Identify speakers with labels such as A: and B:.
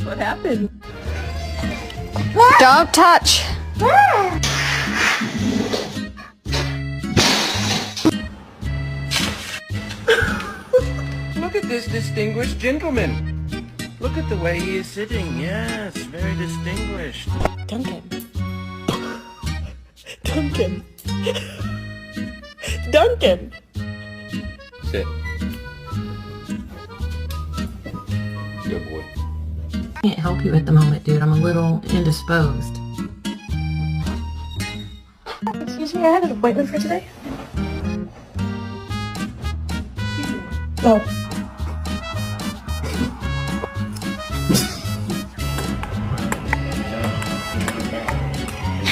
A: What happened?
B: Don't touch.
C: Look at this distinguished gentleman. Look at the way he is sitting. Yes, very distinguished.
A: Duncan. Duncan. Duncan.
C: Sit. Good boy.
B: Can't help you at the moment, dude. I'm a little indisposed.
A: Excuse me, I had an appointment for today. Oh.